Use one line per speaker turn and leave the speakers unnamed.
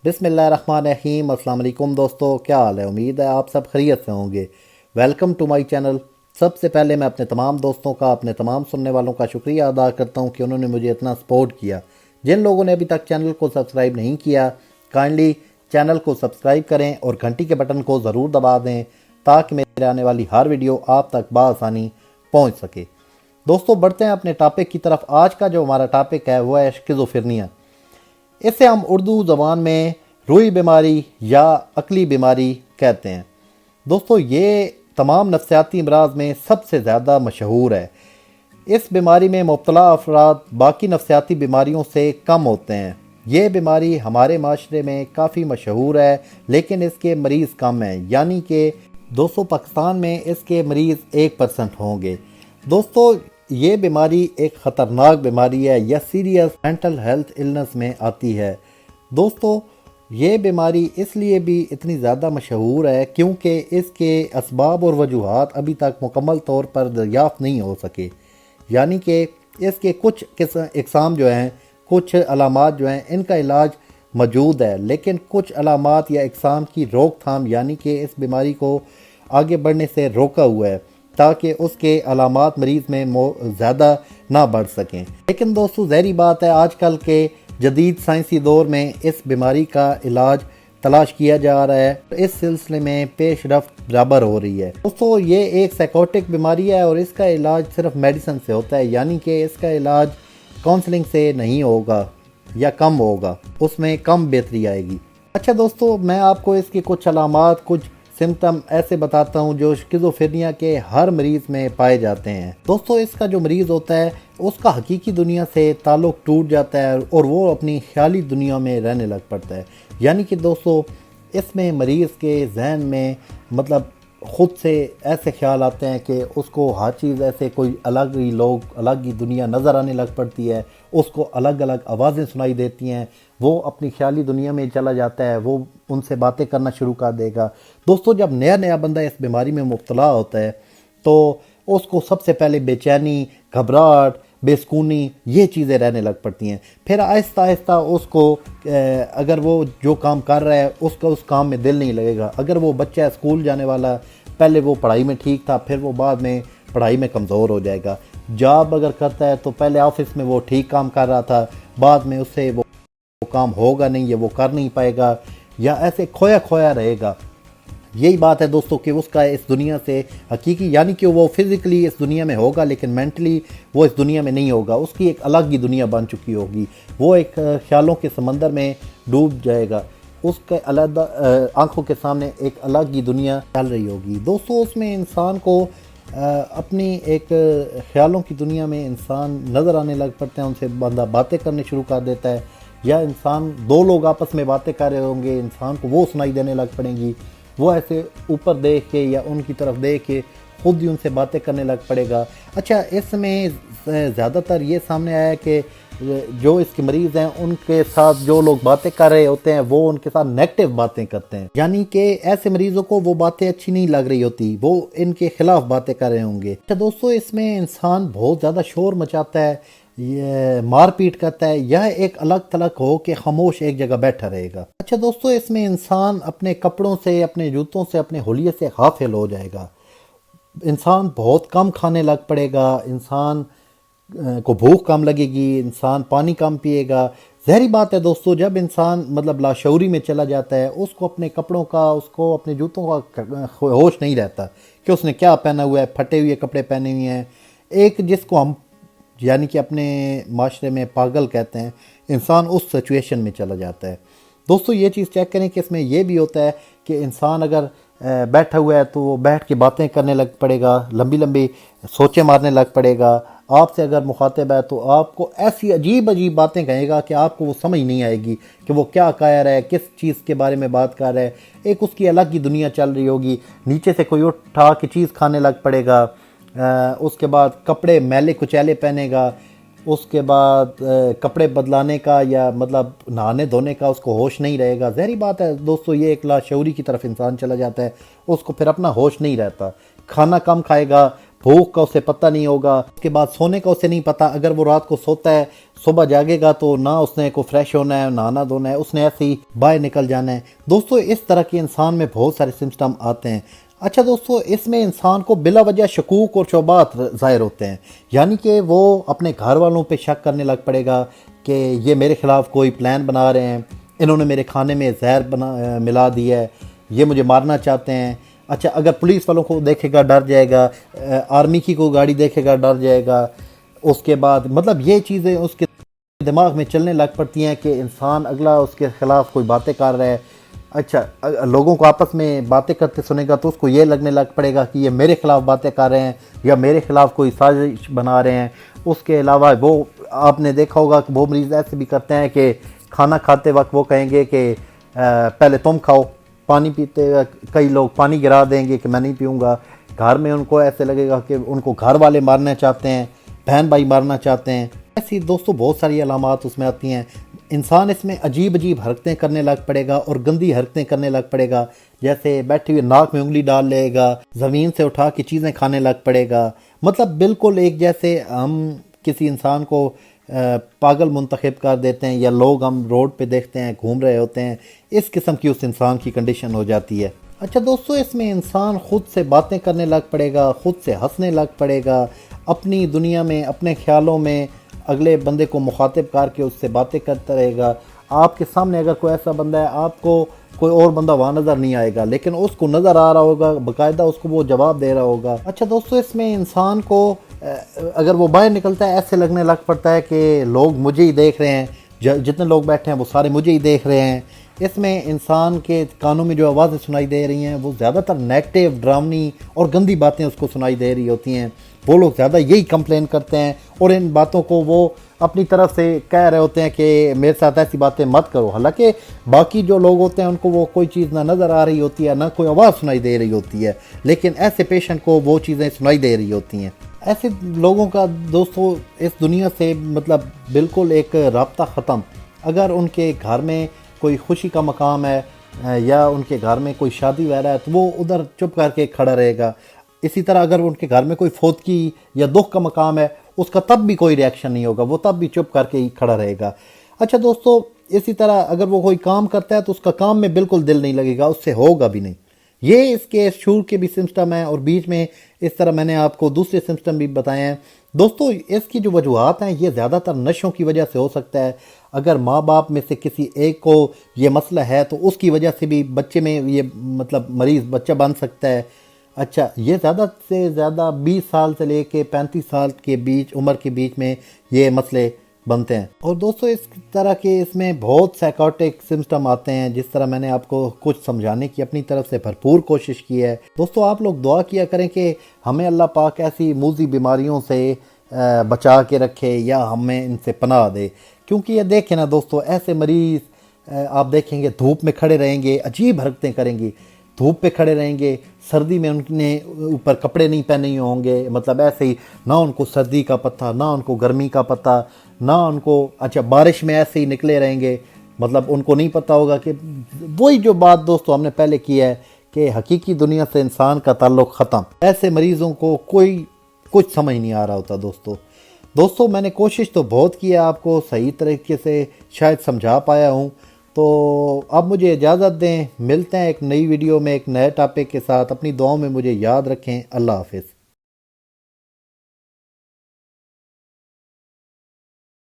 बिस्मिल्लाहिर्रहमानिर्रहीम। अस्सलाम वालेकुम दोस्तों, क्या हाल है? उम्मीद है आप सब खैरियत से होंगे। Welcome to my channel. सबसे पहले मैं अपने तमाम दोस्तों का, अपने तमाम सुनने वालों का शुक्रिया अदा करता हूं कि उन्होंने मुझे इतना सपोर्ट किया। जिन लोगों ने अभी तक चैनल को सब्सक्राइब नहीं किया, काइंडली चैनल को सब्सक्राइब करें और घंटी के बटन को ज़रूर दबा दें ताकि मेरे आने वाली हर वीडियो आप तक बआसानी पहुँच सके। दोस्तों, बढ़ते हैं अपने टॉपिक की तरफ। आज का जो हमारा टॉपिक है वो है शिज़ोफ्रेनिया। इसे हम उर्दू ज़बान में रूही बीमारी या अक्ली बीमारी कहते हैं। दोस्तों, ये तमाम नफ्सियाती अमराज में सबसे ज़्यादा मशहूर है। इस बीमारी में मुब्तला अफराद बाकी नफ्सियाती बीमारियों से कम होते हैं। ये बीमारी हमारे माशरे में काफ़ी मशहूर है, लेकिन इसके मरीज़ कम हैं। यानी कि दोस्तों, पाकिस्तान में इसके मरीज़ 1% होंगे। दोस्तों, ये बीमारी एक ख़तरनाक बीमारी है या सीरियस मेंटल हेल्थ इलनेस में आती है। दोस्तों, ये बीमारी इसलिए भी इतनी ज़्यादा मशहूर है क्योंकि इसके असबाब और वजूहात अभी तक मुकम्मल तौर पर दरियाफ़्त नहीं हो सके। यानी कि इसके कुछ इक़साम जो हैं, कुछ अलामात जो हैं, इनका इलाज मौजूद है, लेकिन कुछ अलामात या इक़साम की रोकथाम यानी कि इस बीमारी को आगे बढ़ने से रोका हुआ है ताकि उसके अलामात मरीज़ में ज़्यादा ना बढ़ सकें। लेकिन दोस्तों, ज़ाहिर बात है, आजकल के जदीद साइंसी दौर में इस बीमारी का इलाज तलाश किया जा रहा है। इस सिलसिले में पेशरफ्त बराबर हो रही है। दोस्तों, ये एक साइकोटिक बीमारी है और इसका इलाज सिर्फ मेडिसिन से होता है। यानी कि इसका इलाज काउंसलिंग से नहीं होगा या कम होगा, उसमें कम बेहतरी आएगी। अच्छा दोस्तों, मैं आपको इसकी कुछ अलामात, कुछ सिम्टम ऐसे बताता हूँ जो शिज़ोफ्रेनिया के हर मरीज़ में पाए जाते हैं। दोस्तों, इसका जो मरीज़ होता है उसका हकीकी दुनिया से ताल्लुक़ टूट जाता है और वो अपनी ख्याली दुनिया में रहने लग पड़ता है। यानी कि दोस्तों, इसमें मरीज़ के जहन में मतलब ख़ुद से ऐसे ख्याल आते हैं कि उसको हर चीज़ ऐसे कोई अलग ही लोग, अलग ही दुनिया नज़र आने लग पड़ती है। उसको अलग अलग आवाज़ें सुनाई देती हैं। वो अपनी ख्याली दुनिया में चला जाता है, वो उनसे बातें करना शुरू कर देगा। दोस्तों, जब नया नया बंदा इस बीमारी में मुब्तला होता है तो उसको सबसे पहले बेचैनी, घबराहट, बेसुकूनी ये चीज़ें रहने लग पड़ती हैं। फिर आहिस्ता आहिस्ता उसको अगर वो जो काम कर रहा है उसका उस काम में दिल नहीं लगेगा। अगर वो बच्चा है स्कूल जाने वाला, पहले वो पढ़ाई में ठीक था, फिर वो बाद में पढ़ाई में कमज़ोर हो जाएगा। जॉब अगर करता है तो पहले ऑफिस में वो ठीक काम कर रहा था, बाद में उससे वो काम होगा नहीं, ये वो कर नहीं पाएगा या ऐसे खोया खोया रहेगा। यही बात है दोस्तों कि उसका इस दुनिया से हकीकी, यानी कि वो फिज़िकली इस दुनिया में होगा लेकिन मेंटली वो इस दुनिया में नहीं होगा। उसकी एक अलग ही दुनिया बन चुकी होगी। वो एक ख्यालों के समंदर में डूब जाएगा। उसके अलग आंखों के सामने एक अलग ही दुनिया चल रही होगी। दोस्तों, उसमें इंसान को अपनी एक ख्यालों की दुनिया में इंसान नज़र आने लग पड़ते हैं। उनसे बंदा बातें करने शुरू कर देता है, या इंसान, दो लोग आपस में बातें कर रहे होंगे, इंसान को वो सुनाई देने लग पड़ेंगी। वो ऐसे ऊपर देख के या उनकी तरफ देख के खुद ही उनसे बातें करने लग पड़ेगा। अच्छा, इसमें ज़्यादातर ये सामने आया है कि जो इसके मरीज़ हैं उनके साथ जो लोग बातें कर रहे होते हैं वो उनके साथ नेगेटिव बातें करते हैं। यानी कि ऐसे मरीज़ों को वो बातें अच्छी नहीं लग रही होती, वो इनके खिलाफ बातें कर रहे होंगे। अच्छा दोस्तों, इसमें इंसान बहुत ज़्यादा शोर मचाता है, ये मारपीट करता है, यह एक अलग थलग हो के खामोश एक जगह बैठा रहेगा। अच्छा दोस्तों, इसमें इंसान अपने कपड़ों से, अपने जूतों से, अपने हुलिये से गाफिल हो जाएगा। इंसान बहुत कम खाने लग पड़ेगा, इंसान को भूख कम लगेगी, इंसान पानी कम पिएगा। ज़ाहिर बात है दोस्तों, जब इंसान मतलब लाशऊरी में चला जाता है, उसको अपने कपड़ों का, उसको अपने जूतों का होश नहीं रहता कि उसने क्या पहना हुआ है, फटे हुए कपड़े पहने हुए हैं। एक जिसको हम यानी कि अपने माशरे में पागल कहते हैं, इंसान उस सिचुएशन में चला जाता है। दोस्तों, ये चीज़ चेक करें कि इसमें यह भी होता है कि इंसान अगर बैठा हुआ है तो वो बैठ के बातें करने लग पड़ेगा, लंबी लंबी सोचें मारने लग पड़ेगा। आपसे अगर मुखातिब है तो आपको ऐसी अजीब अजीब बातें कहेगा कि आपको वो समझ नहीं आएगी कि वो क्या कह रहा है, किस चीज़ के बारे में बात कर रहा है। एक उसकी अलग ही दुनिया चल रही होगी। नीचे से कोई उठा के चीज़ खाने लग पड़ेगा, उसके बाद कपड़े मैले कुचैले पहनेगा, उसके बाद कपड़े बदलाने का या मतलब नहाने धोने का उसको होश नहीं रहेगा। ज़ाहिर बात है दोस्तों, ये एक लाशऊरी की तरफ इंसान चला जाता है, उसको फिर अपना होश नहीं रहता। खाना कम खाएगा, بھوک کا اسے پتہ نہیں ہوگا، اس کے بعد سونے کا اسے نہیں پتہ، اگر وہ رات کو سوتا ہے صبح جاگے گا تو نہ اس نے کو فریش ہونا ہے، نہانا دھونا ہے، اس نے ایسے ہی باہر نکل جانا ہے۔ دوستو اس طرح کے انسان میں بہت سارے سمسٹم آتے ہیں۔ اچھا دوستو، اس میں انسان کو بلا وجہ شکوک اور شبہات ظاہر ہوتے ہیں، یعنی کہ وہ اپنے گھر والوں پہ شک کرنے لگ پڑے گا کہ یہ میرے خلاف کوئی پلان بنا رہے ہیں، انہوں نے میرے کھانے میں زہر ملا دیا ہے، یہ مجھے مارنا چاہتے ہیں۔ اچھا اگر پولیس والوں کو دیکھے گا ڈر جائے گا، آرمی کی کوئی گاڑی دیکھے گا ڈر جائے گا۔ اس کے بعد مطلب یہ چیزیں اس کے دماغ میں چلنے لگ پڑتی ہیں کہ انسان اگلا اس کے خلاف کوئی باتیں کر رہا ہے۔ اچھا لوگوں کو آپس میں باتیں کرتے سنے گا تو اس کو یہ لگنے لگ پڑے گا کہ یہ میرے خلاف باتیں کر رہے ہیں یا میرے خلاف کوئی سازش بنا رہے ہیں۔ اس کے علاوہ وہ آپ نے دیکھا ہوگا کہ وہ مریض ایسے بھی کرتے ہیں کہ کھانا کھاتے وقت وہ کہیں گے کہ پہلے تم کھاؤ، پانی پیتے کئی لوگ پانی گرا دیں گے کہ میں نہیں پیوں گا۔ گھر میں ان کو ایسے لگے گا کہ ان کو گھر والے مارنا چاہتے ہیں، بہن بھائی مارنا چاہتے ہیں۔ ایسی دوستوں بہت ساری علامات اس میں آتی ہیں۔ انسان اس میں عجیب عجیب حرکتیں کرنے لگ پڑے گا اور گندی حرکتیں کرنے لگ پڑے گا، جیسے بیٹھے ہوئے ناک میں انگلی ڈال لے گا، زمین سے اٹھا کے چیزیں کھانے لگ پڑے گا، مطلب بالکل ایک جیسے ہم کسی انسان کو پاگل منتخب کر دیتے ہیں یا لوگ ہم روڈ پہ دیکھتے ہیں گھوم رہے ہوتے ہیں، اس قسم کی اس انسان کی کنڈیشن ہو جاتی ہے۔ اچھا دوستو، اس میں انسان خود سے باتیں کرنے لگ پڑے گا، خود سے ہنسنے لگ پڑے گا، اپنی دنیا میں اپنے خیالوں میں اگلے بندے کو مخاطب کر کے اس سے باتیں کرتا رہے گا۔ آپ کے سامنے اگر کوئی ایسا بندہ ہے، آپ کو کوئی اور بندہ وہاں نظر نہیں آئے گا لیکن اس کو نظر آ رہا ہوگا، باقاعدہ اس کو وہ جواب دے رہا ہوگا۔ اچھا دوستو، اس میں انسان کو اگر وہ باہر نکلتا ہے ایسے لگنے لگ پڑتا ہے کہ لوگ مجھے ہی دیکھ رہے ہیں، جتنے لوگ بیٹھے ہیں وہ سارے مجھے ہی دیکھ رہے ہیں۔ اس میں انسان کے کانوں میں جو آوازیں سنائی دے رہی ہیں وہ زیادہ تر نیگیٹو، ڈراؤنی اور گندی باتیں اس کو سنائی دے رہی ہوتی ہیں۔ وہ لوگ زیادہ یہی کمپلین کرتے ہیں اور ان باتوں کو وہ اپنی طرف سے کہہ رہے ہوتے ہیں کہ میرے ساتھ ایسی باتیں مت کرو، حالانکہ باقی جو لوگ ہوتے ہیں ان کو وہ کوئی چیز نہ نظر آ رہی ہوتی ہے، نہ کوئی آواز سنائی دے رہی ہوتی ہے، لیکن ایسے پیشنٹ کو وہ چیزیں سنائی دے رہی ہوتی ہیں۔ ایسے لوگوں کا دوستو اس دنیا سے مطلب بالکل ایک رابطہ ختم۔ اگر ان کے گھر میں کوئی خوشی کا مقام ہے یا ان کے گھر میں کوئی شادی وغیرہ ہے تو وہ ادھر چپ کر کے کھڑا رہے گا۔ اسی طرح اگر ان کے گھر میں کوئی فوتگی یا دکھ کا مقام ہے اس کا تب بھی کوئی ریاکشن نہیں ہوگا، وہ تب بھی چپ کر کے ہی کھڑا رہے گا۔ اچھا دوستو، اسی طرح اگر وہ کوئی کام کرتا ہے تو اس کا کام میں بالکل دل نہیں لگے گا، اس سے ہوگا بھی نہیں۔ یہ اس کے شعور کے بھی سمسٹم ہیں اور بیچ میں اس طرح میں نے آپ کو دوسرے سمسٹم بھی بتائے ہیں۔ دوستو اس کی جو وجوہات ہیں یہ زیادہ تر نشوں کی وجہ سے ہو سکتا ہے۔ اگر ماں باپ میں سے کسی ایک کو یہ مسئلہ ہے تو اس کی وجہ سے بھی بچے میں یہ مطلب مریض بچہ بن سکتا ہے۔ اچھا، یہ زیادہ سے زیادہ 20 سال سے لے کے 35 سال کے بیچ عمر کے بیچ میں یہ مسئلے بنتے ہیں۔ اور دوستو اس طرح کے اس میں بہت سائیکاٹک سمسٹم آتے ہیں، جس طرح میں نے آپ کو کچھ سمجھانے کی اپنی طرف سے بھرپور کوشش کی ہے۔ دوستو آپ لوگ دعا کیا کریں کہ ہمیں اللہ پاک ایسی موذی بیماریوں سے بچا کے رکھے یا ہمیں ان سے پناہ دے، کیونکہ یہ دیکھیں نا دوستو، ایسے مریض آپ دیکھیں گے دھوپ میں کھڑے رہیں گے، عجیب حرکتیں کریں گے، دھوپ پہ کھڑے رہیں گے، سردی میں ان نے اوپر کپڑے نہیں پہنے ہوں گے، مطلب ایسے ہی نہ ان کو سردی کا پتہ، نہ ان کو گرمی کا پتہ، نہ ان کو اچھا بارش میں ایسے ہی نکلے رہیں گے، مطلب ان کو نہیں پتہ ہوگا کہ وہی جو بات دوستو ہم نے پہلے کی ہے کہ حقیقی دنیا سے انسان کا تعلق ختم۔ ایسے مریضوں کو کوئی کچھ سمجھ نہیں آ رہا ہوتا دوستو میں نے کوشش تو بہت کی ہے، آپ کو صحیح طریقے سے شاید سمجھا پایا ہوں۔ تو اب مجھے اجازت دیں، ملتے ہیں ایک نئی ویڈیو میں ایک نئے ٹاپک کے ساتھ۔ اپنی دعاؤں میں مجھے یاد رکھیں۔ اللہ حافظ۔